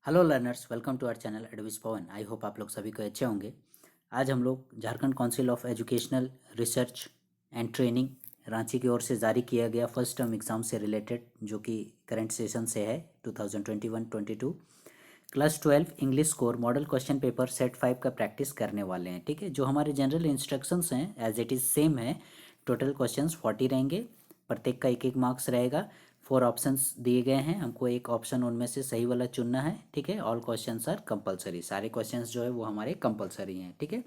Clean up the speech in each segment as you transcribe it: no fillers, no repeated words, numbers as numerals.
Hello learners, welcome to our channel एडविस Pawan. I hope आप लोग सभी को अच्छे होंगे। आज हम लोग Jharkhand council of educational research and training Ranchi की ओर से जारी किया गया फर्स्ट टर्म एग्ज़ाम से रिलेटेड, जो कि करंट सेशन से है 2021-22 class 12 English score model question paper set 5 का प्रैक्टिस करने वाले हैं। ठीक है, जो हमारे जनरल इंस्ट्रक्शंस हैं एज इट इज़ सेम है। टोटल क्वेश्चंस 40 रहेंगे, प्रत्येक का एक एक मार्क्स रहेगा। 4 ऑप्शंस दिए गए हैं, हमको एक ऑप्शन उनमें से सही वाला चुनना है। ठीक है, ऑल क्वेश्चंस आर कंपलसरी, सारे क्वेश्चंस जो है वो हमारे कंपलसरी हैं। ठीक है,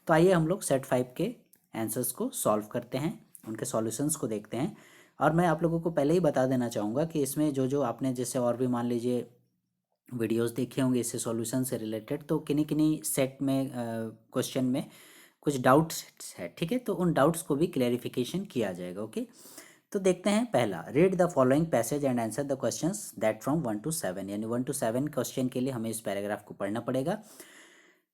तो आइए हम लोग सेट 5 के आंसर्स को सॉल्व करते हैं, उनके सॉल्यूशंस को देखते हैं। और मैं आप लोगों को पहले ही बता देना चाहूँगा कि इसमें जो जो आपने जैसे और भी मान लीजिए वीडियोस देखे होंगे इससे सॉल्यूशन से रिलेटेड, तो किन्हीं किन्हीं सेट में क्वेश्चन में कुछ डाउट्स है। ठीक है, तो उन डाउट्स को भी क्लैरिफिकेशन किया जाएगा। ओके, तो देखते हैं। पहला, read the following passage and answer the questions that from 1 to 7, यानी 1 to 7 क्वेश्चन के लिए हमें इस पैराग्राफ को पढ़ना पड़ेगा।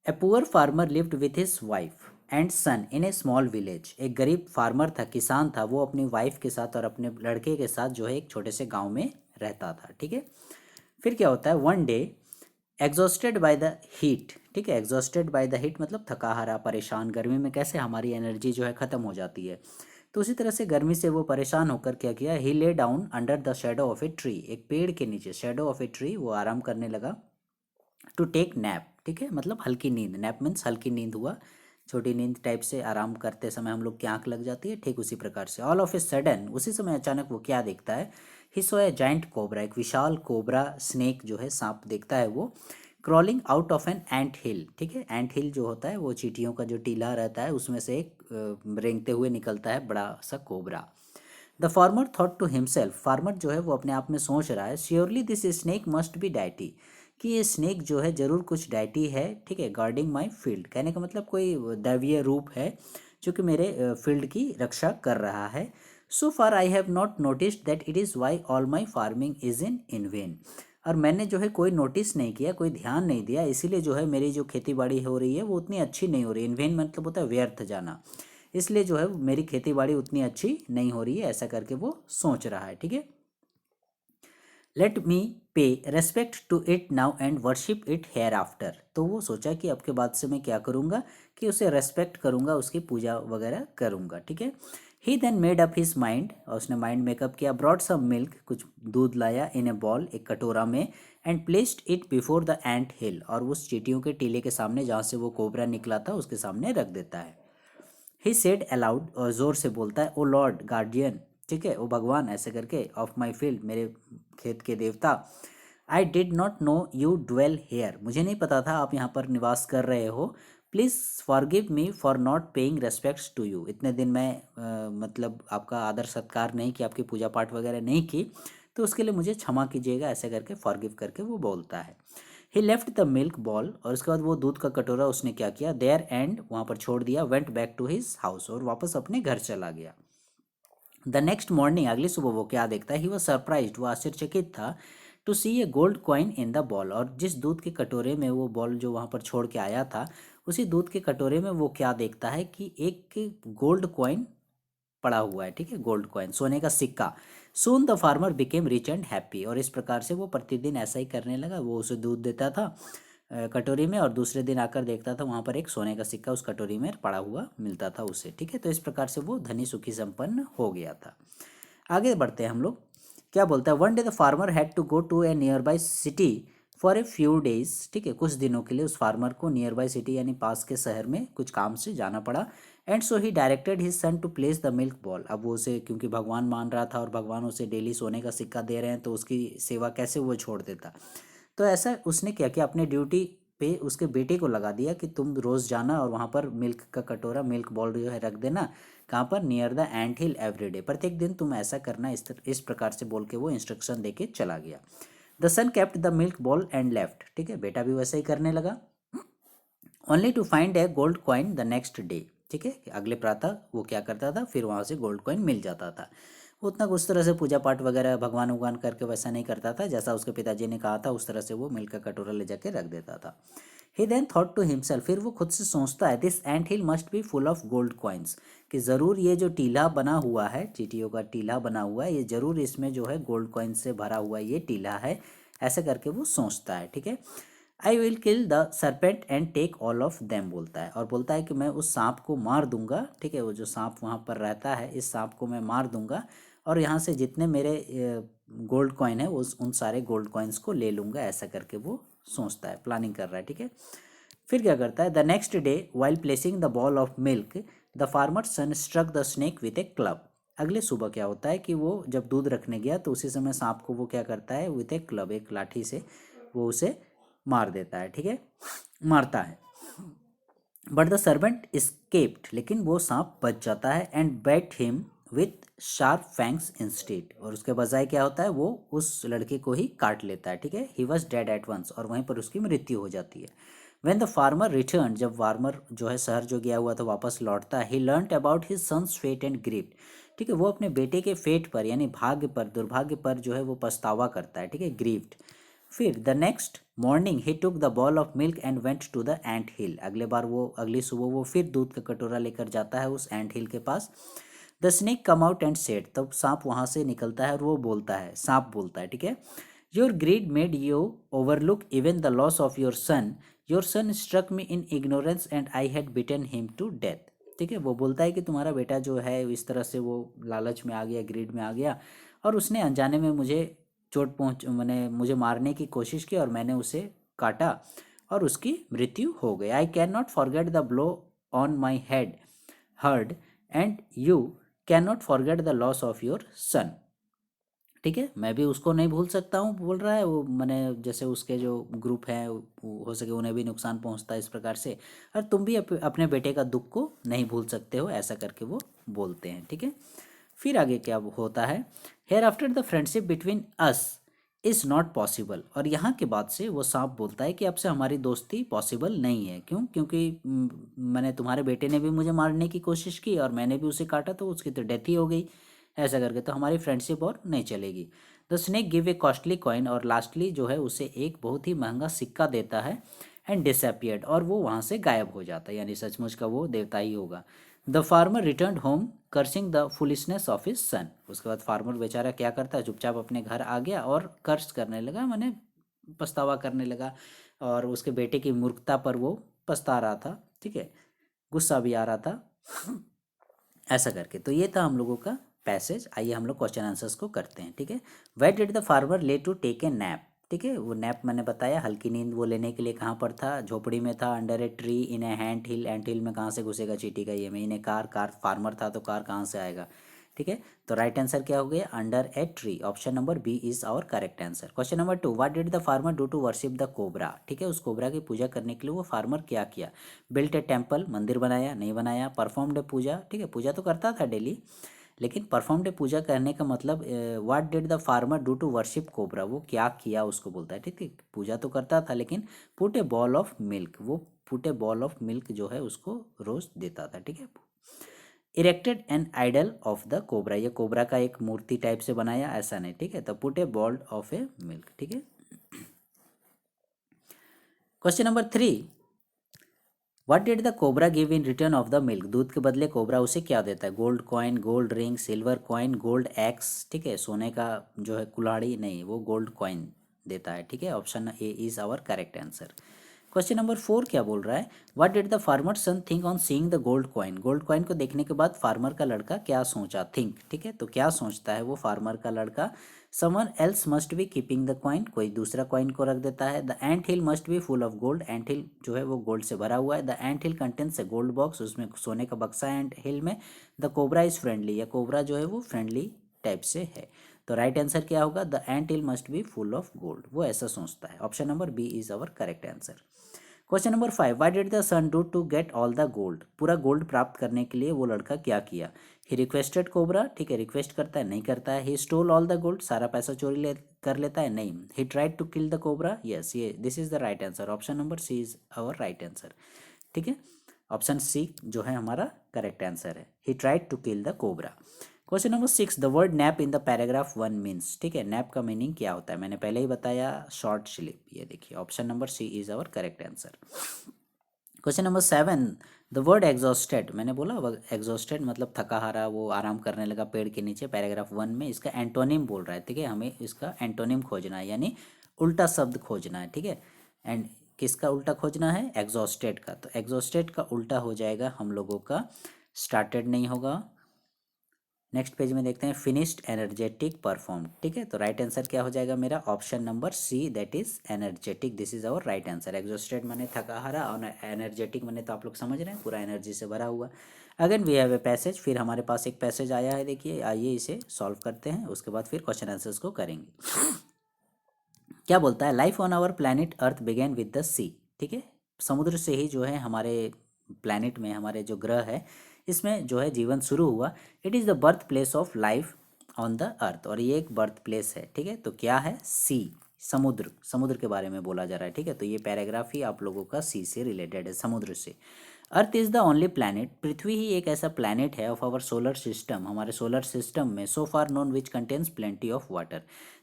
A poor farmer lived with his wife and son in a small village. एक गरीब फार्मर था, किसान था, वो अपनी वाइफ के साथ और अपने लड़के के साथ जो है एक छोटे से गांव में रहता था। ठीक है, फिर क्या होता है, one day exhausted by the heat. ठीक है, एग्जॉस्टेड बाय द हीट मतलब थका हारा, परेशान। गर्मी में कैसे हमारी एनर्जी जो है ख़त्म हो जाती है, तो उसी तरह से गर्मी से वो परेशान होकर क्या किया, he lay down under the shadow of a tree. एक पेड़ के नीचे, शेडो ऑफ ए ट्री, वो आराम करने लगा। टू टेक नैप, ठीक है, मतलब हल्की नींद। नैप मीन्स हल्की नींद हुआ, छोटी नींद टाइप से। आराम करते समय हम लोग की आंख लग जाती है, ठीक उसी प्रकार से। ऑल ऑफ ए सडन, उसी समय अचानक वो क्या देखता है, ही सो ए जाइंट कोबरा, एक विशाल कोबरा स्नेक जो है, सांप देखता है वो, crawling out of an ant hill. ठीक है, एंट हिल जो होता है वो चींटियों का जो टीला रहता है, उसमें से एक रेंगते हुए निकलता है बड़ा सा cobra. The farmer thought to himself, farmer जो है वो अपने आप में सोच रहा है, surely this snake must be deity, कि ये स्नेक जो है जरूर कुछ डाइटी है। ठीक है, गार्डिंग माई फील्ड, कहने का मतलब कोई दैवीय रूप है जो कि मेरे फील्ड की रक्षा कर रहा है। So far I have not noticed that it is why all my farming is in vain. और मैंने जो है कोई नोटिस नहीं किया, कोई ध्यान नहीं दिया, इसीलिए जो है मेरी जो खेती बाड़ी हो रही है वो उतनी अच्छी नहीं हो रही। इन वेन मतलब होता है व्यर्थ जाना, इसलिए जो है मेरी खेती बाड़ी उतनी अच्छी नहीं हो रही है, ऐसा करके वो सोच रहा है। ठीक है, let me pay respect to it now and worship it hereafter. तो वो सोचा कि अब के बाद से मैं क्या करूँगा कि उसे रेस्पेक्ट करूँगा, उसकी पूजा वगैरह करूँगा। ठीक है, he then made up his mind, और उसने माइंड मेकअप किया। ब्रॉड सम मिल्क, कुछ दूध लाया, इन ए बॉल, एक कटोरा में, and placed it before the ant hill, और उस चींटियों के टीले के सामने जहाँ से वो कोबरा निकला था उसके सामने रख देता है। ही सेड अलाउड, और जोर से बोलता है, ओ लॉर्ड गार्डियन, ठीक है, ओ भगवान ऐसे करके, ऑफ माई फील्ड, मेरे खेत के देवता, I did not know you dwell here, मुझे नहीं पता था आप यहाँ पर निवास कर रहे हो। Please forgive me for not paying respects to you, इतने दिन मैं मतलब आपका आदर सत्कार नहीं किया, आपकी पूजा पाठ वगैरह नहीं की, तो उसके लिए मुझे क्षमा कीजिएगा, ऐसे करके फॉरगिव करके वो बोलता है। ही लेफ्ट द मिल्क बॉल, और उसके बाद वो दूध का कटोरा उसने क्या किया, देयर एंड, वहाँ पर छोड़ दिया, went back to his house, और वापस अपने घर चला गया। द नेक्स्ट मॉर्निंग, अगली सुबह वो क्या देखता है, ही वॉज सरप्राइज्ड, वो आश्चर्यचकित था, to see a gold coin in the bowl, और जिस दूध के कटोरे में वो बॉल जो वहाँ पर छोड़ के आया था, उसी दूध के कटोरे में वो क्या देखता है कि एक गोल्ड कॉइन पड़ा हुआ है। ठीक है, गोल्ड कॉइन, सोने का सिक्का। Soon the farmer became rich and happy, और इस प्रकार से वो प्रतिदिन ऐसा ही करने लगा, वो उसे दूध देता था कटोरी में, और दूसरे दिन आकर देखता था वहाँ पर एक सोने का सिक्का उस कटोरी में पड़ा हुआ मिलता था उसे। ठीक है, तो इस प्रकार से वो धनी सुखी संपन्न हो गया था। आगे बढ़ते हैं हम लोग। क्या बोलता है, one day the farmer had to go to a nearby city for a few days. ठीक है, कुछ दिनों के लिए उस फार्मर को नियर बाई सिटी यानी पास के शहर में कुछ काम से जाना पड़ा। And so he directed his son to place the milk bowl, अब वो उसे क्योंकि भगवान मान रहा था और भगवान उसे डेली सोने का सिक्का दे रहे हैं, तो उसकी सेवा कैसे वो छोड़ देता। तो ऐसा उसने क्या किया, अपने ड्यूटी पे उसके बेटे को लगा दिया कि तुम रोज़ जाना और वहाँ पर मिल्क का कटोरा, मिल्क बॉल जो है रख देना, कहाँ पर, near the ant hill every day, प्रत्येक दिन तुम ऐसा करना, इस प्रकार से बोल के वो इंस्ट्रक्शन दे के चला गया। The son kept the milk bowl and left, ठीक है, बेटा भी वैसा ही करने लगा। Only to find a gold coin the next day, ठीक है, अगले प्रातः वो क्या करता था, फिर वहाँ से गोल्ड कॉइन मिल जाता था। वो उतना उस तरह से पूजा पाठ वगैरह भगवान उगवान करके वैसा नहीं करता था, जैसा उसके पिताजी ने कहा था उस तरह से वो मिल्क का कटोरा ले जाके रख देता था। ही देन थॉट टू हिमसेल्फ, फिर वो खुद से सोचता है, this ant hill must be full of gold coins, कि ज़रूर ये जो टीला बना हुआ है, चींटियों का टीला बना हुआ है, ये ज़रूर इसमें जो है गोल्ड कॉइन से भरा हुआ ये टीला है। ऐसे करके वो सोचता है, ठीक है। I will kill the serpent and take all of them बोलता है, और बोलता है कि मैं उस सांप को मार दूंगा, ठीक है, वो जो सांप वहाँ पर रहता है, इस सांप को मैं मार दूंगा और यहाँ से जितने मेरे गोल्ड कॉइन है उन सारे गोल्ड कॉइन्स को ले लूँगा, ऐसा करके वो सोचता है, प्लानिंग कर रहा है, ठीक है। फिर क्या करता है, the next day while placing the bowl of milk the farmer son struck the snake with a club. अगले सुबह क्या होता है कि वो जब दूध रखने गया तो उसी समय सांप को वो क्या करता है, विथ ए क्लब, एक लाठी से वो उसे मार देता है, ठीक है, मारता है। बट द सर्वेंट स्केप्ड, लेकिन वो सांप बच जाता है, and bat him with sharp fangs instead, और उसके बजाय क्या होता है, वो उस लड़के को ही काट लेता है, ठीक है। He was dead at once, और वहीं पर उसकी मृत्यु हो जाती है। वेन द फार्मर रिटर्न, जब फार्मर जो है शहर जो गया हुआ था वापस लौटता है, he learn about his son's fate and grief, ठीक है, वो अपने बेटे के फेट पर यानी भाग्य पर, दुर्भाग्य पर जो है वो पछतावा करता है, ठीक है, ग्रीव्ड। फिर the next morning he took the bowl of milk and went to the ant hill, अगली सुबह वो फिर दूध का कटोरा लेकर जाता है उस एंट हिल के पास। The snake come out and said, तब सांप वहां से निकलता है और वो बोलता है, सांप बोलता है, ठीक है, your greed made you overlook even the loss of your son struck me in ignorance and I had bitten him to death, ठीक है। वो बोलता है कि तुम्हारा बेटा जो है इस तरह से वो लालच में आ गया, ग्रीड में आ गया, और उसने अनजाने में मुझे मैंने मुझे मारने की कोशिश की और मैंने उसे काटा और उसकी मृत्यु हो गई। I can not forget the blow on my head heard and you can not forget the loss of your सन, ठीक है, मैं भी उसको नहीं भूल सकता हूँ, बोल रहा है वो, मैंने जैसे उसके जो ग्रुप हैं हो सके उन्हें भी नुकसान पहुँचता है इस प्रकार से, और तुम भी अपने बेटे का दुख को नहीं भूल सकते हो, ऐसा करके वो बोलते हैं, ठीक है। फिर आगे क्या होता है, hereafter the friendship between us is not possible, और यहाँ के बाद से वो सांप बोलता है कि अब से हमारी दोस्ती पॉसिबल नहीं है, क्यों, क्योंकि मैंने तुम्हारे बेटे ने भी मुझे मारने की कोशिश की और मैंने भी उसे काटा तो उसकी तो डेथ ही हो गई, ऐसा करके तो हमारी फ्रेंडशिप और नहीं चलेगी। The snake give a costly coin, और लास्टली जो है उसे एक बहुत ही महंगा सिक्का देता है, एंड डिसअपियर्ड, और वो वहाँ से गायब हो जाता है, यानी सचमुच का वो देवता ही होगा। The farmer return home cursing the foolishness of his son, उसके बाद फार्मर बेचारा क्या करता है, चुपचाप अपने घर आ गया और कर्ज करने लगा, माने पछतावा करने लगा, और उसके बेटे की मूर्खता पर वो पछता रहा था, ठीक है, गुस्सा भी आ रहा था, ऐसा करके। तो ये था हम लोगों का पैसेज। आइए हम लोग क्वेश्चन आंसर्स को करते हैं, ठीक है। वेयर डिड द फार्मर ले टू टेक ए नैप, ठीक है, वो नैप मैंने बताया हल्की नींद वो लेने के लिए कहाँ पर था, झोपड़ी में था, under a tree, in A ant hill में कहाँ से घुसेगा चीटी का ये में, इन ए कार फार्मर था तो कार कहाँ से आएगा, ठीक है। तो राइट आंसर क्या हो गया, under a tree, option number B is our correct answer. Question number 2, what did the farmer do to worship the cobra, ठीक है, उस कोबरा की पूजा करने के लिए वो फार्मर क्या किया, बिल्ट ए टेम्पल, मंदिर बनाया, नहीं बनाया, परफॉर्म्ड ए पूजा, ठीक है, पूजा तो करता था डेली, लेकिन परफॉर्म्ड ए पूजा करने का मतलब what did the farmer do to worship cobra, वो क्या किया उसको बोलता है, ठीक है, पूजा तो करता था लेकिन put a bowl of milk, वो put a bowl of milk जो है उसको रोज देता था, ठीक है। Erected an idol of the cobra, ये कोबरा का एक मूर्ति टाइप से बनाया, ऐसा नहीं, ठीक है, तो put a bowl of A milk, ठीक है। Question number 3, what did the cobra give in return of the milk, दूध के बदले कोबरा उसे क्या देता है, gold coin, gold ring, silver coin, gold x, ठीक है, सोने का जो है कुल्हाड़ी, नहीं, वो गोल्ड कॉइन देता है, ठीक है, option A is our correct answer. Question number 4 क्या बोल रहा है, what did the farmer son think on seeing the gold coin, gold coin को देखने के बाद फार्मर का लड़का क्या सोचा, थिंक, ठीक है, तो क्या सोचता है वो फार्मर का लड़का, someone else must be keeping the coin, कोई दूसरा कॉइन को रख देता है, the ant hill must be full of gold, ant hill जो है वो गोल्ड से भरा हुआ है, the ant hill contents a gold box, उसमें सोने का बक्सा है एंट हिल में, द कोबरा इज फ्रेंडली, या कोबरा जो है वो फ्रेंडली टाइप से है। तो राइट आंसर क्या होगा, the ant hill must be full of gold, वो ऐसा सोचता है, option number B is our correct answer. Question number 5, what did the son do to get all the gold, पूरा गोल्ड प्राप्त करने के लिए वो लड़का क्या किया, ही रिक्वेस्टेड कोबरा, ठीक है, रिक्वेस्ट करता है, नहीं करता है, he stole all the gold, सारा पैसा कर लेता है, नहीं, he tried to kill the cobra, yes, ये this is the right answer, option number C is our right answer, ठीक है, ऑप्शन सी जो है हमारा करेक्ट आंसर है, he tried to kill the cobra. Question number 6, the word nap in the paragraph 1 means, ठीक है, nap का meaning क्या होता है, मैंने पहले ही बताया, शॉर्ट स्लीप, ये देखिए option number C is our correct answer. Question number 7, the word exhausted, मैंने बोला एग्जॉस्टेड मतलब थका हारा, वो आराम करने लगा पेड़ के नीचे, पैराग्राफ 1 में इसका एंटोनिम बोल रहा है, ठीक है, हमें इसका एंटोनिम खोजना है, यानी उल्टा शब्द खोजना है, ठीक है। एंड किसका उल्टा खोजना है? एग्जॉस्टेड का। तो एग्जॉस्टेड का उल्टा हो जाएगा हम लोगों का स्टार्टेड नहीं होगा। नेक्स्ट पेज में देखते हैं फिनिश्ड, एनर्जेटिक, परफॉर्म, ठीक है। तो राइट आंसर क्या हो जाएगा मेरा? Option number C, that is energetic. This is our right answer. Exhausted माने थका हारा और एनर्जेटिक माने तो आप लोग समझ रहे हैं पूरा एनर्जी से भरा हुआ। Again we have a passage, फिर हमारे पास एक पैसेज आया है, देखिए आइए इसे सॉल्व करते हैं, उसके बाद फिर क्वेश्चन आंसर्स को करेंगे। क्या बोलता है? Life on our planet earth began with the sea, ठीक है। समुद्र से ही जो है हमारे प्लैनेट में, हमारे जो ग्रह है इसमें जो है जीवन शुरू हुआ। It is the birth place of life on the earth, और ये एक बर्थ प्लेस है, ठीक है। तो क्या है? सी, समुद्र, समुद्र के बारे में बोला जा रहा है, ठीक है। तो ये पैराग्राफ ही आप लोगों का सी से रिलेटेड है, समुद्र से। Earth is the only planet, पृथ्वी ही एक ऐसा प्लैनेट है ऑफ आवर सोलर सिस्टम, हमारे सोलर सिस्टम में, so far known which contains plenty of water,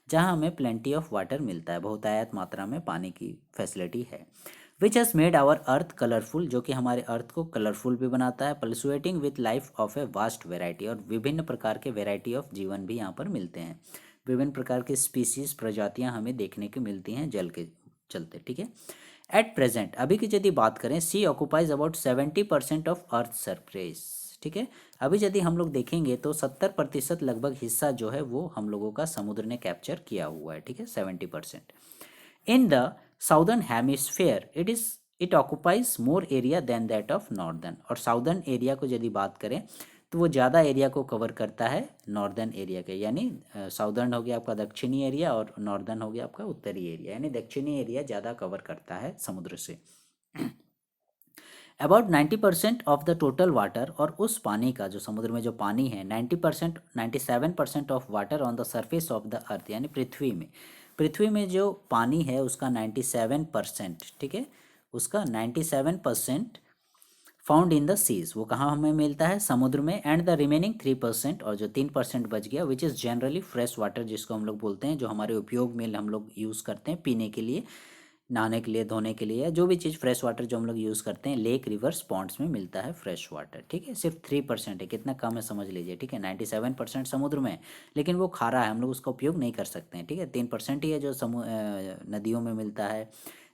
जहाँ हमें प्लेंटी ऑफ वाटर मिलता है, बहुतायत मात्रा में पानी की फैसिलिटी है। Which has made our earth colourful, जो कि हमारे अर्थ को कलरफुल भी बनाता है, pulsating with life of a vast variety, और विभिन्न प्रकार के वेराइटी ऑफ जीवन भी यहाँ पर मिलते हैं, विभिन्न प्रकार के स्पीसीज, प्रजातियाँ हमें देखने को मिलती हैं जल के चलते, ठीक है। एट प्रेजेंट, अभी की यदि बात करें, sea occupies about 70% of earth surface, ठीक है। अभी यदि हम लोग देखेंगे तो 70% लगभग हिस्सा जो है वो हम लोगों का समुद्र ने कैप्चर किया हुआ है, ठीक है, 70%। In the southern hemisphere it occupies more area than that of northern, और साउदर्न एरिया को यदि बात करें तो वो ज़्यादा एरिया को कवर करता है नॉर्दर्न एरिया के, यानी साउदर्न हो गया आपका दक्षिणी एरिया और नॉर्दर्न हो गया आपका उत्तरी एरिया, यानी दक्षिणी एरिया ज़्यादा कवर करता है समुद्र से। About 90% of the total water, और उस पानी का, जो समुद्र में जो पानी है, 90%, 97% of water on the surface of the अर्थ, यानी पृथ्वी में, पृथ्वी में जो पानी है उसका 97%, ठीक है, उसका 97% फाउंड इन द सीज, वो कहाँ हमें मिलता है? समुद्र में। एंड द रिमेनिंग 3%, और जो 3% बच गया, which is generally fresh water, जिसको हम लोग बोलते हैं, जो हमारे उपयोग में हम लोग यूज़ करते हैं पीने के लिए, नहाने के लिए, धोने के लिए, या जो भी चीज़ फ्रेश वाटर जो हम लोग यूज़ करते हैं, लेक, रिवर्स, पॉन्ड्स में मिलता है फ्रेश वाटर, ठीक है। सिर्फ 3% है, कितना कम है समझ लीजिए, ठीक है। 97% समुद्र में, लेकिन वो खारा है, हम लोग उसका उपयोग नहीं कर सकते हैं, ठीक है। 3% ही है जो नदियों में मिलता है,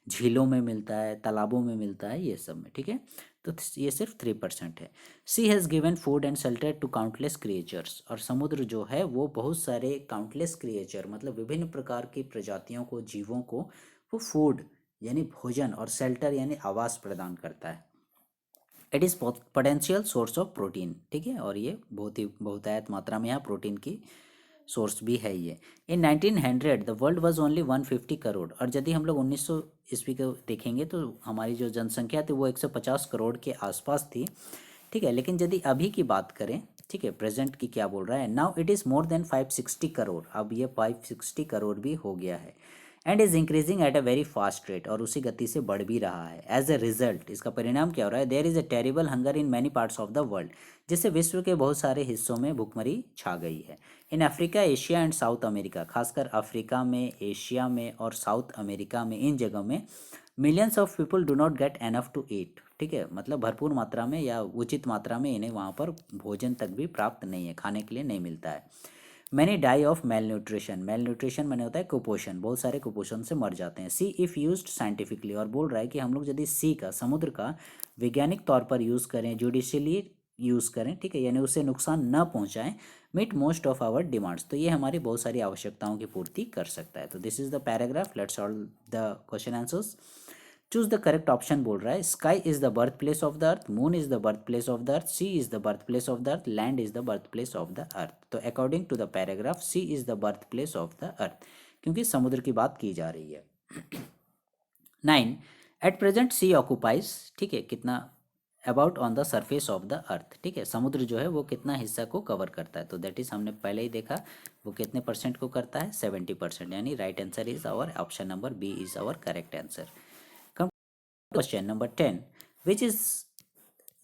झीलों में मिलता है, तालाबों में मिलता है, ये सब में, ठीक है। तो ये सिर्फ 3% है। Sea has given food and shelter to countless creatures, और समुद्र जो है वो बहुत सारे काउंटलेस क्रिएचर, मतलब विभिन्न प्रकार की प्रजातियों को, जीवों को वो फूड यानी भोजन और शेल्टर यानी आवास प्रदान करता है। It is potential source of protein, ठीक है, और ये बहुत ही बहुतायत मात्रा में यहाँ प्रोटीन की सोर्स भी है ये। इन 1900 the world was only 150 crore, और यदि हम लोग 1900 ईस्वी को देखेंगे तो हमारी जो जनसंख्या थी वो 150 करोड़ के आसपास थी, ठीक है। लेकिन यदि अभी की बात करें, ठीक है, प्रेजेंट की क्या बोल रहा है? Now it is more than 560 crore, अब ये 560 करोड़ भी हो गया है। And is increasing at a very fast rate, और उसी गति से बढ़ भी रहा है। एज ए रिजल्ट, इसका परिणाम क्या हो रहा है? There is a terrible hunger in many parts of the world, जिससे विश्व के बहुत सारे हिस्सों में भुखमरी छा गई है। In Africa, Asia and South America, खासकर अफ्रीका में, एशिया में और साउथ अमेरिका में, इन जगह में millions of people do not get enough to eat, ठीक है, मतलब भरपूर मात्रा में या उचित मात्रा में इन्हें वहाँ पर भोजन तक भी प्राप्त नहीं है, खाने के लिए नहीं मिलता है। Many die of malnutrition, malnutrition मैंने होता है कुपोषण, बहुत सारे कुपोषण से मर जाते हैं। सी इफ़ यूज्ड साइंटिफिकली, और बोल रहा है कि हम लोग यदि सी का, समुद्र का वैज्ञानिक तौर पर यूज़ करें, जुडिशियली यूज़ करें, ठीक है, यानी उससे नुकसान न पहुंचाएं, meet most of our demands, तो ये हमारी बहुत सारी आवश्यकताओं की पूर्ति कर सकता है। तो this is the paragraph, let's solve the question answers. Choose the correct option बोल रहा है। Sky is the birth place of the earth, moon is the birth place of the earth, sea is the birth place of the earth, land is the birth place of the earth. तो according to the paragraph sea is the birth place of the earth, क्योंकि समुद्र की बात की जा रही है। 9 at present C occupies, ठीक है, कितना? About on the surface of the अर्थ, ठीक है, समुद्र जो है वो कितना हिस्सा को कवर करता है? तो दैट इज हमने पहले ही देखा, वो कितने परसेंट को करता है? 70%, यानी right answer is our option number B is our correct answer. Question number 10, which is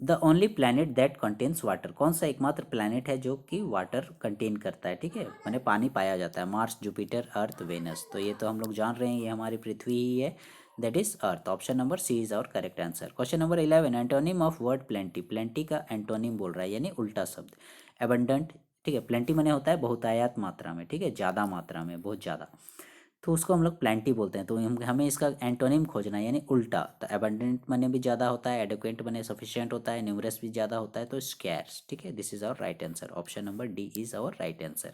the only planet that contains water, कौन सा एकमात्र प्लैनेट है जो कि वाटर कंटेन करता है, ठीक है, मैंने पानी पाया जाता है? मार्स, जुपिटर, अर्थ, वेनस। तो ये तो हम लोग जान रहे हैं, ये हमारी पृथ्वी ही है, that is Earth. Option number C is our correct answer. Question number 11, antonym of word plenty, plenty का एंटोनिम बोल रहा है, यानी उल्टा शब्द। एबंडेंट, ठीक है, प्लेंटी मैंने होता है बहुतायत मात्रा में, ठीक है, ज़्यादा मात्रा में, बहुत ज़्यादा। तो उसको हम लोग प्लेंटी बोलते हैं। तो हमें इसका एंटोनिम खोजना है, यानी उल्टा। तो एबंडेंट मने भी ज़्यादा होता है, एडुकेंट मने सफिशिएंट होता है, न्यूमरस भी ज़्यादा होता है, तो स्कैर्स। ठीक है, this is our right answer. Option number D is our right answer,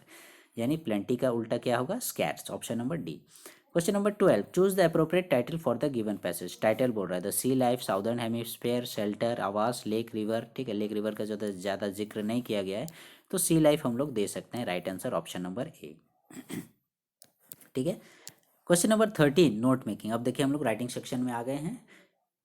यानी प्लेंटी का उल्टा क्या होगा, scarce. Option number D. Question number 12, choose the appropriate title for the given passage. Title बोल रहा है the sea life, southern hemisphere, shelter, आवास, lake river. ठीक है, लेक रिवर का ज़्यादा जिक्र नहीं किया गया है, तो सी लाइफ हम लोग दे सकते हैं। Right answer option number A. ठीक है, क्वेश्चन नंबर 13, नोट मेकिंग। अब देखिए हम लोग राइटिंग सेक्शन में आ गए हैं।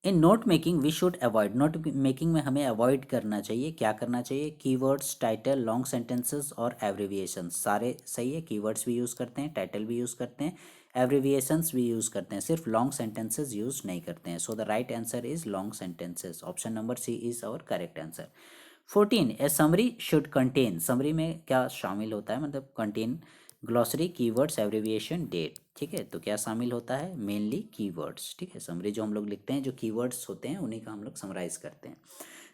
In note making we should avoid, note making में हमें अवॉइड करना चाहिए, क्या करना चाहिए, कीवर्ड्स, टाइटल, लॉन्ग सेंटेंसेस और एब्रिविएशंस। सारे सही है, कीवर्ड्स भी यूज़ करते हैं, टाइटल भी यूज़ करते हैं, एब्रिविएशंस भी यूज़ करते हैं, सिर्फ लॉन्ग सेंटेंसेस यूज़ नहीं करते हैं। So the right answer is long sentences. Option number C is our correct answer. 14, a summary should contain, summary में क्या शामिल होता है, मतलब contain glossary, keywords, abbreviation, date. ठीक है, तो क्या शामिल होता है, मेनली कीवर्ड्स। ठीक है, समरी जो हम लोग लिखते हैं, जो कीवर्ड्स होते हैं उन्हीं का हम लोग समराइज करते हैं।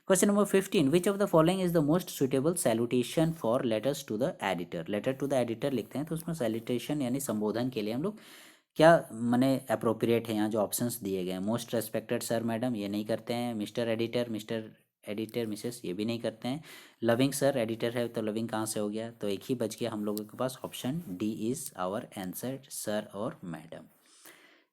Question number 15, which of the following is the most suitable salutation for letters to the editor. Letter to the editor लिखते हैं तो उसमें सैल्यूटेशन यानी संबोधन के लिए हम लोग क्या माने अप्रोप्रिएट है, यहाँ जो ऑप्शंस दिए गए हैं। मोस्ट रेस्पेक्टेड सर मैडम, ये नहीं करते हैं। Mister editor, mister editor Mrs, ये भी नहीं करते हैं। लविंग सर, एडिटर है तो लविंग कहाँ से हो गया, तो एक ही बच गया हम लोगों के पास। Option D is our answer, sir और मैडम।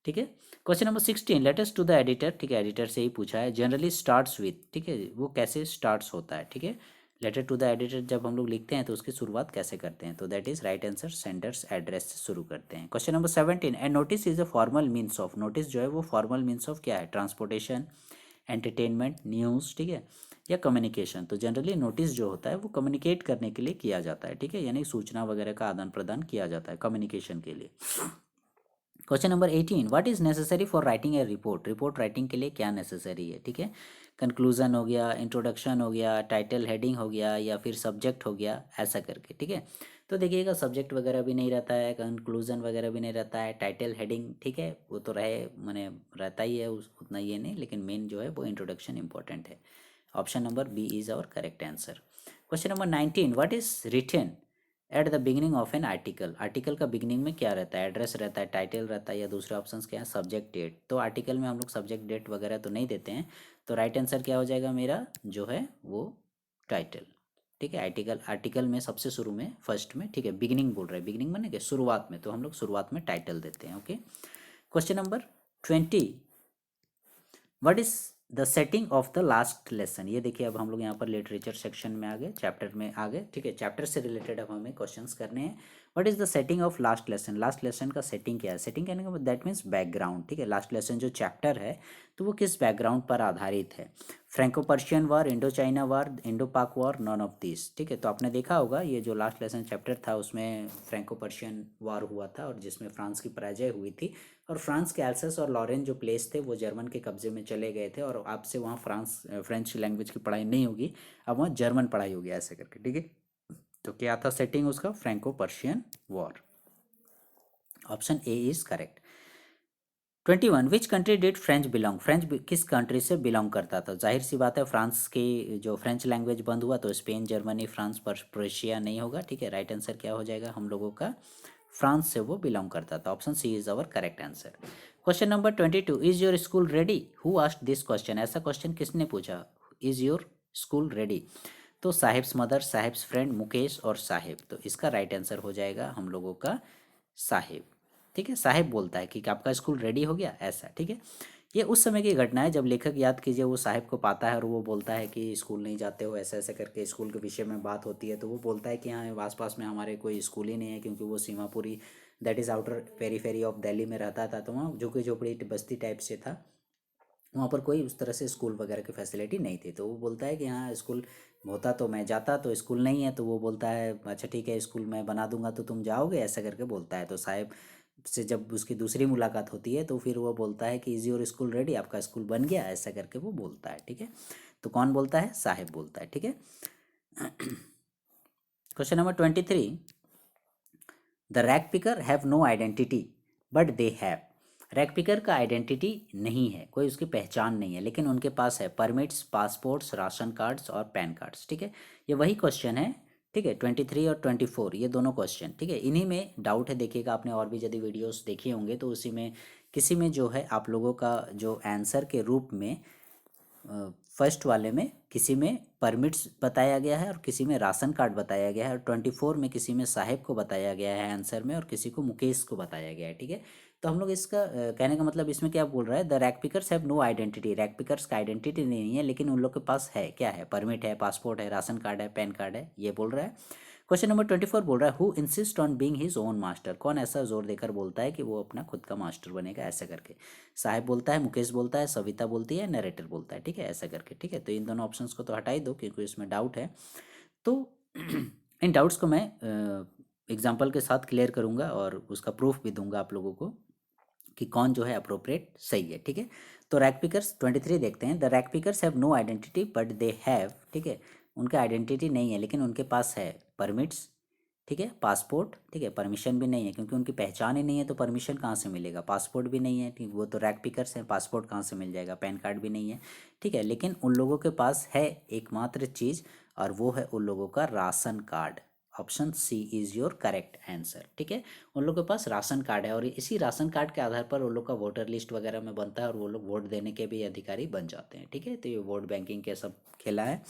ठीक है, question number 16, letters to the editor. ठीक है, एडिटर से ही पूछा है। जनरली स्टार्ट्स विथ, ठीक है, वो कैसे स्टार्ट्स होता है। ठीक है, लेटर टू द एडिटर जब हम लोग लिखते हैं तो उसकी शुरुआत कैसे करते हैं, तो that is right answer, sender's address से शुरू करते हैं। Question number 17, A notice is a formal means of, notice जो है वो फॉर्मल मीन्स ऑफ क्या है, ट्रांसपोर्टेशन, एंटरटेनमेंट, न्यूज़। ठीक है, या कम्युनिकेशन। तो जनरली नोटिस जो होता है वो कम्युनिकेट करने के लिए किया जाता है। ठीक है, यानी सूचना वगैरह का आदान प्रदान किया जाता है कम्युनिकेशन के लिए। Question number 18, what is necessary for writing a report. Report writing के लिए क्या नेसेसरी है। ठीक है, कंक्लूजन हो गया, इंट्रोडक्शन हो गया, टाइटल हेडिंग हो गया, या फिर सब्जेक्ट हो गया, ऐसा करके। ठीक है, तो देखिएगा सब्जेक्ट वगैरह भी नहीं रहता है, कंक्लूजन वगैरह भी नहीं रहता है, टाइटल हेडिंग, ठीक है, वो तो रहे मैंने रहता ही है उतना ये नहीं, लेकिन मेन जो है वो इंट्रोडक्शन इंपॉर्टेंट है। Option number B is our correct answer. Question number 19, what is written at the beginning of an article. Article का बिगिनिंग में क्या रहता है, एड्रेस रहता है, टाइटल रहता है, या दूसरे ऑप्शंस क्या है, सब्जेक्ट डेट। तो आर्टिकल में हम लोग सब्जेक्ट डेट वगैरह तो नहीं देते हैं, तो राइट आंसर क्या हो जाएगा मेरा, जो है वो टाइटल। ठीक है, आर्टिकल, आर्टिकल में सबसे शुरू में, फर्स्ट में। ठीक है, बिगिनिंग बोल रहे हैं, बिगिनिंग माने क्या, शुरुआत में, तो हम लोग शुरुआत में टाइटल देते हैं। Okay, question number 20, what is the setting of the last lesson. ये देखिए अब हम लोग यहाँ पर लिटरेचर सेक्शन में आ गए, चैप्टर में आ गए। ठीक है, चैप्टर से रिलेटेड अब हमें क्वेश्चंस करने हैं। What is the setting of last lesson, last lesson का सेटिंग क्या है। सेटिंग कहने का दैट मीन्स बैकग्राउंड। ठीक है, लास्ट लेसन जो चैप्टर है तो वो किस बैकग्राउंड पर आधारित है। फ्रैंको पर्शियन वार, इंडो चाइना वार, इंडो पाक वार, नॉन ऑफ दिस। ठीक है, तो आपने देखा होगा ये जो लास्ट लेसन चैप्टर था उसमें फ्रैंको पर्शियन वार हुआ था, और जिसमें फ्रांस की पराजय हुई थी, और फ्रांस के एल्सस और लॉरेन जो प्लेस थे वो जर्मन के कब्जे में चले गए थे, और आपसे वहाँ फ्रेंच लैंग्वेज की पढ़ाई नहीं होगी, अब वहाँ जर्मन पढ़ाई होगी, ऐसे करके। ठीक है, तो क्या था सेटिंग उसका, Franco Persian war. Option A is correct. 21, which country did French belong. French किस कंट्री से बिलोंग करता था। जाहिर सी बात है, फ्रांस की जो फ्रेंच लैंग्वेज बंद हुआ तो स्पेन, जर्मनी, फ्रांस, प्रोशिया नहीं होगा। ठीक है, राइट आंसर क्या हो जाएगा हम लोगों का, फ्रांस से वो बिलोंग करता था। Option C is our correct answer. Question number 22, is your school ready. Who asked this question, ऐसा क्वेश्चन किसने पूछा, इज योर स्कूल रेडी। तो साहिब्स मदर, साहिब्स फ्रेंड, मुकेश और साहिब, तो इसका राइट आंसर हो जाएगा हम लोगों का साहिब। ठीक है, साहिब बोलता है कि आपका स्कूल रेडी हो गया, ऐसा। ठीक है, ये उस समय की घटना है जब लेखक, याद कीजिए, वो साहिब को पाता है और वो बोलता है कि स्कूल नहीं जाते हो, ऐसा ऐसा करके स्कूल के विषय में बात होती है, तो वो बोलता है कि हाँ आस पास में हमारे कोई स्कूल ही नहीं है, क्योंकि वो Seemapuri, that is outer periphery of Delhi में रहता था, तो वहाँ झुग्गी झोपड़ी बस्ती टाइप से था, वहाँ पर कोई उस तरह से स्कूल वगैरह की फैसिलिटी नहीं थी। तो वो बोलता है कि हाँ स्कूल होता तो मैं जाता, तो स्कूल नहीं है, तो वो बोलता है अच्छा ठीक है स्कूल मैं बना दूंगा तो तुम जाओगे, ऐसा करके बोलता है। तो साहिब से जब उसकी दूसरी मुलाकात होती है तो फिर वो बोलता है कि इज़ योर स्कूल रेडी, आपका स्कूल बन गया, ऐसा करके वो बोलता है। ठीक है, तो कौन बोलता है, साहिब बोलता है। ठीक है, question number 23, the rack picker have no identity but they have. Rack picker का आइडेंटिटी नहीं है, कोई उसकी पहचान नहीं है, लेकिन उनके पास है परमिट्स, पासपोर्ट्स, राशन कार्ड्स और पैन कार्ड्स। ठीक है, ये वही क्वेश्चन है ठीक है। 23 और 24 ये दोनों क्वेश्चन, ठीक है, इन्हीं में डाउट है। देखिएगा आपने और भी यदि वीडियोस देखे होंगे तो उसी में किसी में जो है आप लोगों का जो आंसर के रूप में फर्स्ट वाले में किसी में परमिट्स बताया गया है और किसी में राशन कार्ड बताया गया है, और 24 में किसी में साहिब को बताया गया है आंसर में और किसी को मुकेश को बताया गया है। ठीक है, तो हम लोग इसका कहने का मतलब इसमें क्या बोल रहा है, the rack pickers have no identity. Rack pickers का आइडेंटिटी नहीं है, लेकिन उन लोग के पास है, क्या है, परमिट है, पासपोर्ट है, राशन कार्ड है, पैन कार्ड है, ये बोल रहा है। क्वेश्चन नंबर 24 बोल रहा है, who insist on being his own master. कौन ऐसा जोर देकर बोलता है कि वो अपना खुद का मास्टर बनेगा, ऐसा करके। साहिब बोलता है, मुकेश बोलता है, सविता बोलती है, नरेटर बोलता है। ठीक है, ऐसा करके। ठीक है, तो इन दोनों ऑप्शंस को तो हटा ही दो क्योंकि इसमें डाउट है। तो इन डाउट्स को मैं एग्जाम्पल के साथ क्लियर करूंगा और उसका प्रूफ भी दूंगा आप लोगों को कि कौन जो है अप्रोप्रिएट सही है। ठीक है, तो रैक पिकर्स 23 देखते हैं। The rack pickers have no identity but they have, ठीक है, उनका आइडेंटिटी नहीं है लेकिन उनके पास है परमिट्स, ठीक है, पासपोर्ट, ठीक है, परमिशन भी नहीं है क्योंकि उनकी पहचान ही नहीं है तो परमिशन कहाँ से मिलेगा, पासपोर्ट भी नहीं है, ठीक, वो तो रैक पिकर्स हैं, पासपोर्ट कहाँ से मिल जाएगा, पैन कार्ड भी नहीं है। ठीक है, लेकिन उन लोगों के पास है एकमात्र चीज़, और वो है उन लोगों का ration card. Option C is your correct answer. ठीक है, उन लोगों के पास राशन कार्ड है और इसी राशन कार्ड के आधार पर उन लोग का वोटर लिस्ट वगैरह में बनता है और वो लोग वोट देने के भी अधिकारी बन जाते हैं। ठीक है, तो ये वोट बैंकिंग के सब खेला है,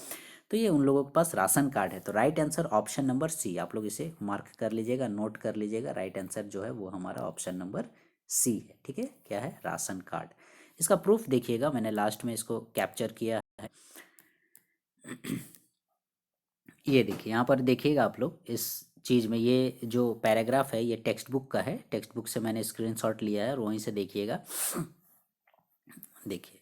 तो ये उन लोगों के पास राशन कार्ड है। तो right answer option number C, आप लोग इसे मार्क कर लीजिएगा, नोट कर लीजिएगा। राइट आंसर जो है वो हमारा ऑप्शन नंबर सी है। ठीक है, क्या है, राशन कार्ड। इसका प्रूफ देखिएगा, मैंने लास्ट में इसको कैप्चर किया है। ये देखिए, यहाँ पर देखिएगा आप लोग इस चीज़ में, ये जो पैराग्राफ है ये टेक्स्ट बुक का है, टेक्स्ट बुक से मैंने स्क्रीनशॉट लिया है और वहीं से देखिएगा। देखिए,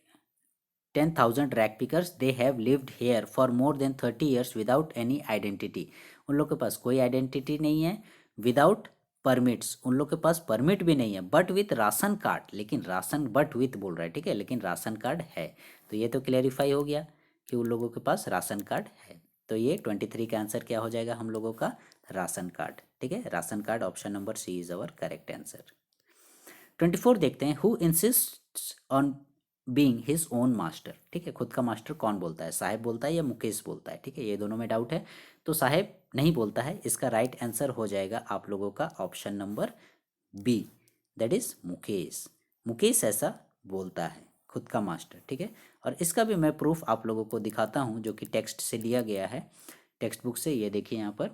10,000 rag pickers they have lived here for more than 30 years without any identity. उन लोग के पास कोई आइडेंटिटी नहीं है, विदाउट परमिट्स, उन लोग के पास परमिट भी नहीं है, बट विथ राशन कार्ड, लेकिन राशन, बट विथ बोल रहा है, ठीक है, लेकिन राशन कार्ड है। तो ये तो क्लेरिफाई हो गया कि उन लोगों के पास राशन कार्ड है। तो ये 23 का आंसर क्या हो जाएगा हम लोगों का, राशन कार्ड। ठीक है, ration card, option number C is our correct answer. 24 देखते हैं, who insist on being his own master. ठीक है, खुद का मास्टर कौन बोलता है, साहिब बोलता है या मुकेश बोलता है। ठीक है, ये दोनों में डाउट है, तो साहिब नहीं बोलता है, इसका राइट आंसर हो जाएगा आप लोगों का option number B, that is Mukesh. Mukesh ऐसा बोलता है, खुद का मास्टर। ठीक है, और इसका भी मैं प्रूफ आप लोगों को दिखाता हूँ जो कि टेक्स्ट से लिया गया है, टेक्स्ट बुक से। ये देखिए यहाँ पर,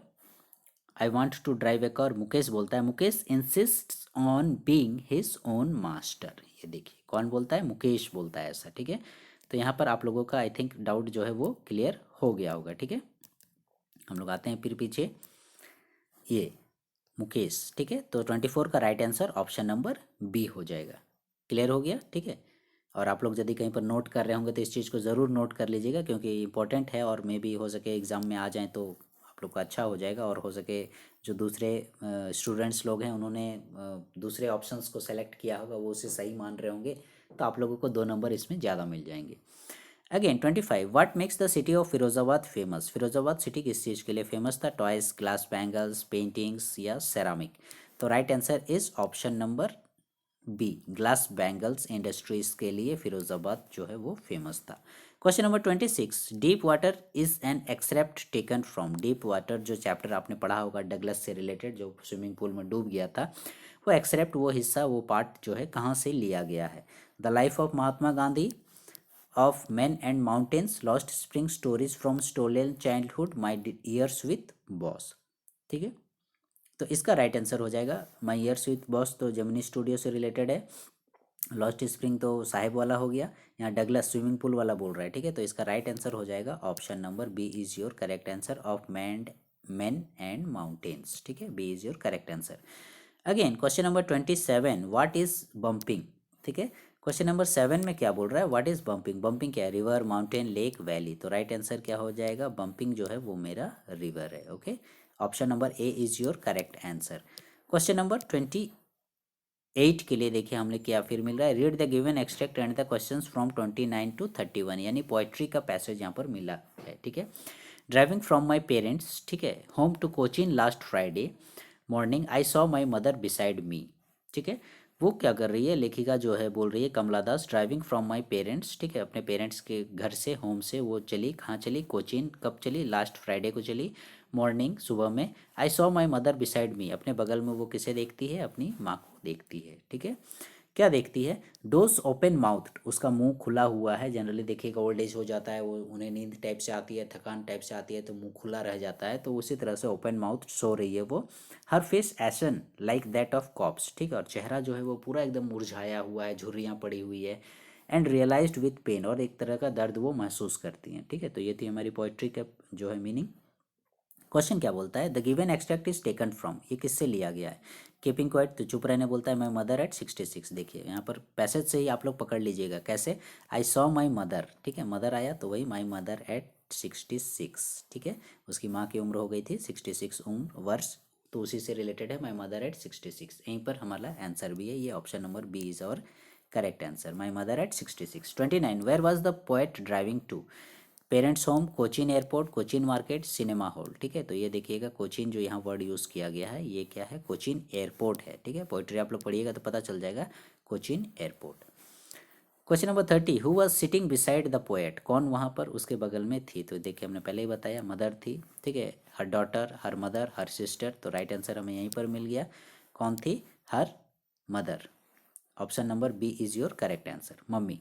I want to drive a car, Mukesh बोलता है, Mukesh insist on being his own master. ये देखिए कौन बोलता है, मुकेश बोलता है ऐसा। ठीक है, तो यहाँ पर आप लोगों का आई थिंक डाउट जो है वो क्लियर हो गया होगा। ठीक है, हम लोग आते हैं फिर पीछे, ये मुकेश। ठीक है, तो 24 का right answer option number B हो जाएगा। क्लियर हो गया। ठीक है, और आप लोग यदि कहीं पर नोट कर रहे होंगे तो इस चीज़ को ज़रूर नोट कर लीजिएगा क्योंकि इंपॉर्टेंट है, और मे भी हो सके एग्ज़ाम में आ जाएँ तो आप लोग का अच्छा हो जाएगा। और हो सके जो दूसरे स्टूडेंट्स लोग हैं उन्होंने दूसरे ऑप्शंस को सेलेक्ट किया होगा, वो उसे सही मान रहे होंगे, तो आप लोगों को 2 नंबर इसमें ज़्यादा मिल जाएंगे। Again 25, what makes the city of Firozabad famous. Firozabad city किस चीज़ के लिए फेमस था, टॉयज, ग्लास बैंगल्स, पेंटिंग्स या सेरामिक। तो right answer is option number B, glass bangles industries के लिए फिरोजाबाद जो है वो फेमस था। Question number 26, deep water is an excerpt taken from. Deep water जो चैप्टर आपने पढ़ा होगा डगलस से रिलेटेड, जो स्विमिंग पूल में डूब गया था, वो एक्सेप्ट, वो हिस्सा, वो पार्ट जो है कहाँ से लिया गया है। The life of Mahatma Gandhi, of man and mountains, lost spring, stories from stolen childhood, my years with boss. ठीक है, तो इसका राइट आंसर हो जाएगा माई ईयर्स विथ बॉस, तो जेमिनी स्टूडियो से रिलेटेड है। लॉस्ट स्प्रिंग तो साहिब वाला हो गया, यहाँ डगलस स्विमिंग पूल वाला बोल रहा है। ठीक है, तो इसका राइट आंसर हो जाएगा option number B is your correct answer, of man and mountains. ठीक है, B is your correct answer. Again question number 27, what is bumping. ठीक है, क्वेश्चन नंबर 7 में क्या बोल रहा है, व्हाट इज बम्पिंग। बम्पिंग क्या है, रिवर, माउंटेन, लेक, वैली। तो राइट आंसर क्या हो जाएगा, बम्पिंग जो है वो मेरा रिवर है। Okay, option number A is your correct answer. Question number 28 के लिए देखिए हमने क्या फिर मिल रहा है, read the given extract and the questions from 29 to 31, यानी पोएट्री का पैसेज यहाँ पर मिला है। ठीक है, ड्राइविंग फ्रॉम माई पेरेंट्स, ठीक है, home to Cochin last Friday morning, I saw my mother beside me. ठीक है, वो क्या कर रही है, लेखिका जो है बोल रही है कमला दास, ड्राइविंग फ्रॉम माई पेरेंट्स, ठीक है, अपने पेरेंट्स के घर से, होम से वो चली, कहाँ चली, कोचिन, कब चली, लास्ट फ्राइडे को चली, मॉर्निंग, सुबह में, आई सॉ माई मदर बिसाइड मी, अपने बगल में वो किसे देखती है, अपनी माँ को देखती है, ठीक है। क्या देखती है, डोज ओपन माउथ, उसका मुंह खुला हुआ है। जनरली देखिएगा ओल्ड एज हो जाता है, वो उन्हें नींद टाइप से आती है, थकान टाइप से आती है, तो मुंह खुला रह जाता है, तो उसी तरह से ओपन माउथ सो रही है वो। Her face ashen like that of corpse, ठीक है, और चेहरा जो है वो पूरा एकदम मुरझाया हुआ है, झुर्रियाँ पड़ी हुई है। एंड रियलाइज्ड विथ पेन, और एक तरह का दर्द वो महसूस करती हैं, ठीक है। तो ये थी हमारी पोइट्री का जो है मीनिंग। क्वेश्चन क्या बोलता है, the given extract is taken from, ये किससे लिया गया है। कीपिंग क्वाइट, तो चुप रहने बोलता है, माई मदर एट 66, देखिए यहाँ पर पैसेज से ही आप लोग पकड़ लीजिएगा कैसे, आई सॉ माई मदर, ठीक है, मदर आया तो वही माई मदर एट 66, ठीक है, उसकी माँ की उम्र हो गई थी 66 उम्र वर्ष, तो उसी से रिलेटेड है माई मदर एट 66। यहीं पर हमारा आंसर भी है, ये option number B is our correct answer, my mother at 66। 29, where was the poet driving to, parents home, Cochin airport, Cochin market, cinema hall, ठीक है। तो ये देखिएगा कोचीन जो यहाँ वर्ड यूज़ किया गया है ये क्या है, कोचीन एयरपोर्ट है, ठीक है। पोइट्री आप लोग पढ़िएगा तो पता चल जाएगा, Cochin airport. Question number 30, who was sitting beside the poet, कौन वहाँ पर उसके बगल में थी। तो देखिए हमने पहले ही बताया मदर थी, ठीक है, her daughter, her mother, her sister, तो राइट आंसर हमें यहीं पर मिल गया, कौन थी, her mother, option number B is your correct answer, mummy.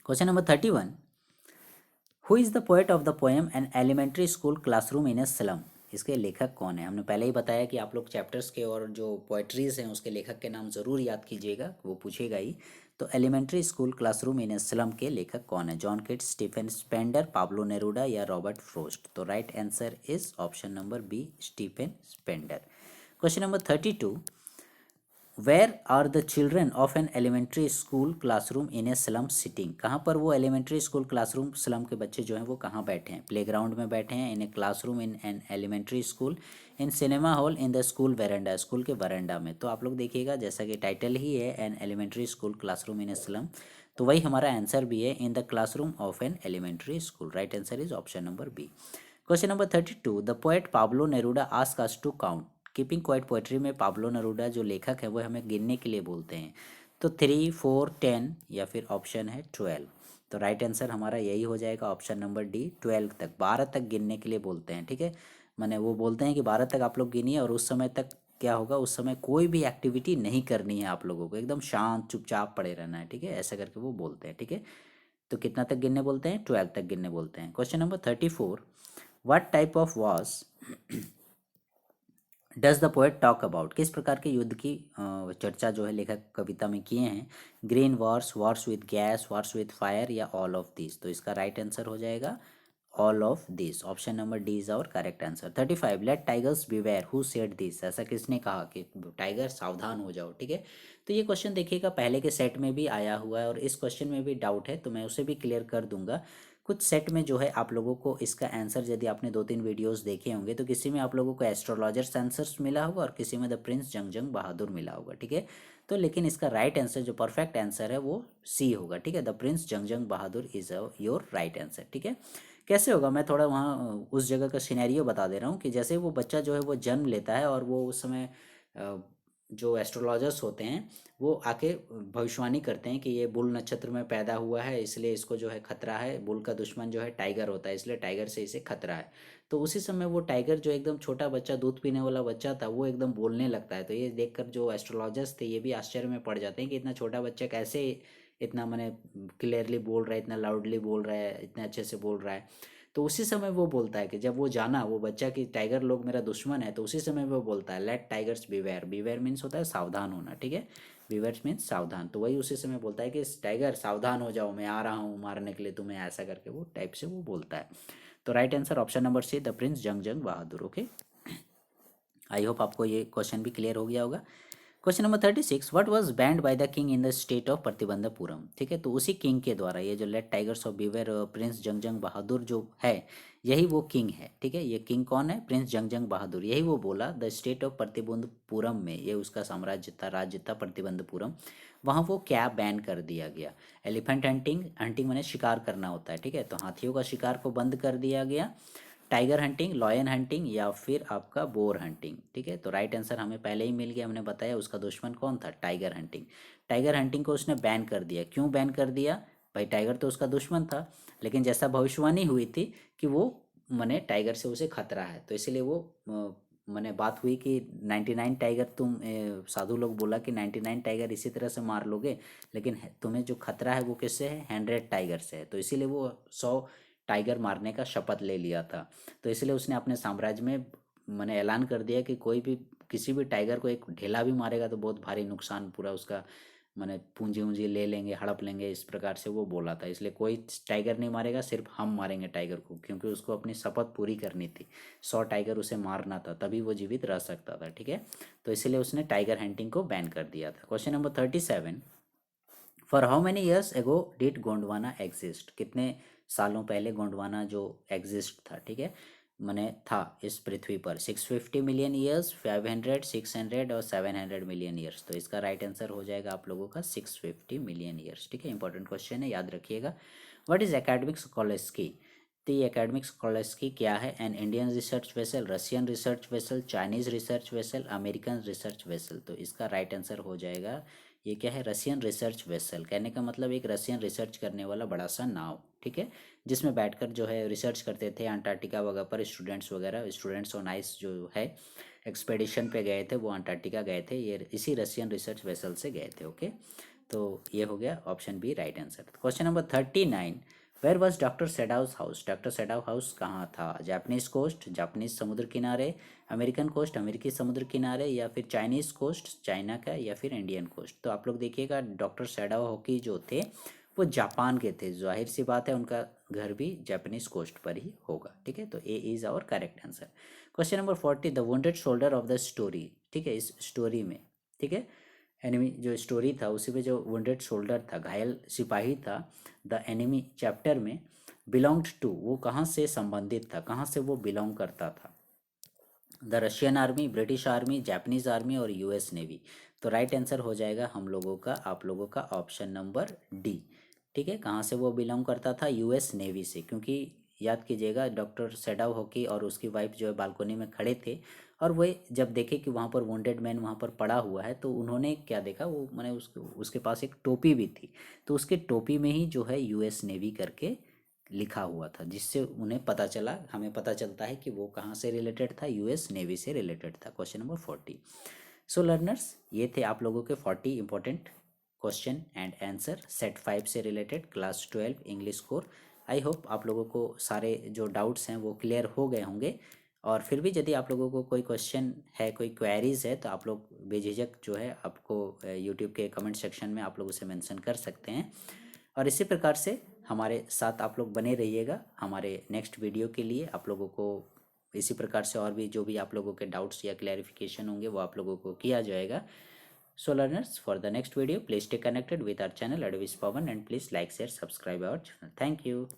Question number 31, who is the poet of the poem an elementary school classroom in a slum, इसके लेखक कौन है। हमने पहले ही बताया कि आप लोग चैप्टर्स के और जो पोएट्रीज हैं उसके लेखक के नाम ज़रूर याद कीजिएगा, वो पूछेगा ही। तो elementary school classroom in a slum के लेखक कौन है, John Keats, Stephen Spender, Pablo Neruda या रॉबर्ट फ्रोस्ट। तो right answer is option number B, Stephen Spender. Question number 32, where are the children of an elementary school classroom in a slum sitting, कहाँ पर वो elementary school classroom slum के बच्चे जो हैं वो कहाँ बैठे हैं, प्ले ग्राउंड में बैठे हैं, in a classroom in an elementary school, in cinema hall, in the school veranda, school के वरांडा में। तो आप लोग देखिएगा जैसा कि टाइटल ही है an elementary school classroom in a slum, तो वही हमारा आंसर भी है, in the classroom of an elementary school, right answer is option number B. Question number 32, the poet Pablo Neruda ask us to count, keeping quiet poetry में Pablo Neruda जो लेखक है वो हमें गिनने के लिए बोलते हैं, तो 3, 4, 10 या फिर ऑप्शन है 12। तो राइट आंसर हमारा यही हो जाएगा, ऑप्शन नंबर डी, 12 तक, 12 तक गिनने के लिए बोलते हैं, ठीक है। माने वो बोलते हैं कि 12 तक आप लोग गिनिए, और उस समय तक क्या होगा, उस समय कोई भी एक्टिविटी नहीं करनी है आप लोगों को, एकदम शांत चुपचाप पड़े रहना है, ठीक है, ऐसा करके वो बोलते हैं, ठीक है। तो कितना तक गिनने बोलते हैं, 12 तक गिनने बोलते हैं। Question number 34, what type of Wars does the poet talk about, किस प्रकार के युद्ध की चर्चा जो है लेखक कविता में किए हैं, green wars, wars with gas, wars with fire या ऑल ऑफ दिस। तो इसका राइट आंसर हो जाएगा all of this, option number D is our correct answer. 35, let tigers beware, who said this, ऐसा किसने कहा कि टाइगर सावधान हो जाओ, ठीक है। तो ये क्वेश्चन देखिएगा पहले के सेट में भी आया हुआ है, और इस क्वेश्चन में भी डाउट है तो मैं उसे भी क्लियर कर दूंगा। कुछ सेट में जो है आप लोगों को इसका आंसर, यदि आपने 2-3 वीडियोस देखे होंगे तो किसी में आप लोगों को एस्ट्रोलॉजर्स आंसर्स मिला होगा और किसी में द प्रिंस जंगजंग बहादुर मिला होगा, ठीक है। तो लेकिन इसका राइट आंसर जो परफेक्ट आंसर है वो सी होगा, ठीक है, the prince Jangjang Bahadur is your right answer, ठीक है। कैसे होगा, मैं थोड़ा वहाँ उस जगह का सिनेरियो बता दे रहा हूँ कि जैसे वो बच्चा जो है वो जन्म लेता है, और वो उस समय जो एस्ट्रोलॉजर्स होते हैं वो आके भविष्यवाणी करते हैं कि ये बुल नक्षत्र में पैदा हुआ है, इसलिए इसको जो है खतरा है, बुल का दुश्मन जो है टाइगर होता है, इसलिए टाइगर से इसे खतरा है। तो उसी समय वो टाइगर जो एकदम छोटा बच्चा, दूध पीने वाला बच्चा था, वो एकदम बोलने लगता है। तो ये देखकर जो एस्ट्रोलॉजर्स थे ये भी आश्चर्य में पड़ जाते हैं कि इतना छोटा बच्चा कैसे इतना मैंने क्लियरली बोल रहा है, इतना लाउडली बोल रहा है, इतने अच्छे से बोल रहा है। तो उसी समय वो बोलता है कि जब वो जाना वो बच्चा कि टाइगर लोग मेरा दुश्मन है, तो उसी समय वो बोलता है let tigers beware, beware means होता है सावधान होना, ठीक है, बीवेयर मीन्स सावधान। तो वही उसी समय बोलता है कि टाइगर सावधान हो जाओ, मैं आ रहा हूँ मारने के लिए तुम्हें, ऐसा करके वो टाइप से वो बोलता है। तो right answer option number C, the prince Jangjang Bahadur, okay. I hope आपको ये क्वेश्चन भी क्लियर हो गया होगा। Question number 36, what was banned by the king in the state of Pratibandhapuram, ठीक है। तो उसी किंग के द्वारा ये जो let tigers of beware prince Jangjang Bahadur जो है, यही वो किंग है, ठीक है। ये किंग कौन है, प्रिंस जंगजंग बहादुर, यही वो बोला द स्टेट ऑफ प्रतिबंधपुरम में, ये उसका साम्राज्य था, राज्य था प्रतिबंधपुरम, वहाँ वो क्या बैन कर दिया गया, एलिफेंट हंटिंग, हंटिंग मैंने शिकार करना होता है, ठीक है, तो हाथियों का शिकार को बंद कर दिया गया, टाइगर हंटिंग, लॉयन हंटिंग या फिर आपका बोर हंटिंग, ठीक है। तो राइट आंसर हमें पहले ही मिल गया, हमने बताया उसका दुश्मन कौन था, टाइगर हंटिंग। टाइगर हंटिंग को उसने बैन कर दिया, क्यों बैन कर दिया भाई, टाइगर तो उसका दुश्मन था, लेकिन जैसा भविष्यवाणी हुई थी कि वो मने टाइगर से उसे खतरा है, तो इसीलिए वो मने बात हुई कि 99 टाइगर तुम साधु लोग बोला कि 99 टाइगर इसी तरह से मार लोगे, लेकिन तुम्हें जो खतरा है वो किससे है, 100 टाइगर से है। तो इसीलिए वो 100 टाइगर मारने का शपथ ले लिया था। तो इसलिए उसने अपने साम्राज्य में मैंने ऐलान कर दिया कि कोई भी किसी भी टाइगर को एक ढेला भी मारेगा तो बहुत भारी नुकसान पूरा उसका मैंने पूंजी ऊंजी ले लेंगे, हड़प लेंगे, इस प्रकार से वो बोला था। इसलिए कोई टाइगर नहीं मारेगा, सिर्फ हम मारेंगे टाइगर को, क्योंकि उसको अपनी शपथ पूरी करनी थी। 100 टाइगर उसे मारना था, तभी वो जीवित रह सकता था। ठीक है, तो इसीलिए उसने टाइगर हंटिंग को बैन कर दिया था। Question number 37, for how many years ago did Gondwana exist, कितने सालों पहले गोंडवाना जो एग्जिस्ट था, ठीक है, मैंने था इस पृथ्वी पर। 650 मिलियन ईयर्स, 500, 600 और 700 मिलियन ईयर्स। तो इसका राइट आंसर हो जाएगा आप लोगों का 650 मिलियन ईयर्स। ठीक है, इंपॉर्टेंट क्वेश्चन है, याद रखिएगा। व्हाट इज एकेडमिक स्कॉलस्की, तो ये एकेडमिक स्कॉलस्की क्या है? An Indian research vessel, Russian research vessel, Chinese research vessel, American research vessel. तो इसका राइट आंसर हो जाएगा, ये क्या है, रशियन रिसर्च वेसल। कहने का मतलब एक रशियन रिसर्च करने वाला बड़ा सा नाव, ठीक है, जिसमें बैठकर जो है रिसर्च करते थे अंटार्कटिका वगैरह पर। स्टूडेंट्स वगैरह, स्टूडेंट्स ऑन आइस जो है एक्सपेडिशन पे गए थे, वो अंटार्कटिका गए थे, ये इसी रशियन रिसर्च वेसल से गए थे। ओके, तो ये हो गया option B right answer. Question number 39, where was doctor Sadao's house, doctor Sadao house कहाँ था? जापानीज कोस्ट, जापानीज समुद्र किनारे, अमेरिकन कोस्ट, अमेरिकी समुद्र किनारे, या फिर चाइनीज कोस्ट, चाइना का, या फिर इंडियन कोस्ट। तो आप लोग देखिएगा, डॉक्टर सेडाउ हॉकी जो थे वो जापान के थे, जाहिर सी बात है उनका घर भी जापानीज कोस्ट पर ही होगा। ठीक है, तो A is our correct answer. Question number 40, the wounded shoulder of the story, ठीक है, इस स्टोरी में, ठीक है, एनिमी जो स्टोरी था उसी में जो वुंडेड शोल्डर था, घायल सिपाही था, द एनिमी चैप्टर में, बिलोंग्ड टू, वो कहाँ से संबंधित था, कहाँ से वो बिलोंग करता था? The Russian army, British army, Japanese army और यूएस नेवी। तो राइट आंसर हो जाएगा हम लोगों का, आप लोगों का ऑप्शन नंबर डी। ठीक है, कहाँ से वो बिलोंग करता था? यूएस नेवी से, क्योंकि याद कीजिएगा डॉक्टर सेडाव हॉकी और उसकी वाइफ जो है बालकोनी में खड़े थे, और वो जब देखे कि वहाँ पर वुंडेड मैन वहाँ पर पड़ा हुआ है, तो उन्होंने क्या देखा, वो मैंने उसके पास एक टोपी भी थी, तो उसके टोपी में ही जो है यूएस नेवी करके लिखा हुआ था, जिससे उन्हें पता चला, हमें पता चलता है कि वो कहाँ से रिलेटेड था, यूएस नेवी से रिलेटेड था। Question number 40। सो लर्नर्स, ये थे आप लोगों के 40 important question and answer set 5 से रिलेटेड, क्लास 12 इंग्लिश कोर। आई होप आप लोगों को सारे जो डाउट्स हैं वो क्लियर हो गए होंगे। और फिर भी यदि आप लोगों को कोई क्वेश्चन है, कोई क्वेरीज है, तो आप लोग बेझिझक जो है आपको यूट्यूब के कमेंट सेक्शन में आप लोग उसे मेंशन कर सकते हैं। और इसी प्रकार से हमारे साथ आप लोग बने रहिएगा। हमारे नेक्स्ट वीडियो के लिए आप लोगों को इसी प्रकार से और भी जो भी आप लोगों के डाउट्स या क्लैरिफिकेशन होंगे वो आप लोगों को किया जाएगा। So learners, for the next video, please stay connected with our channel Advice Pawan, and please like, share, subscribe our channel. Thank you.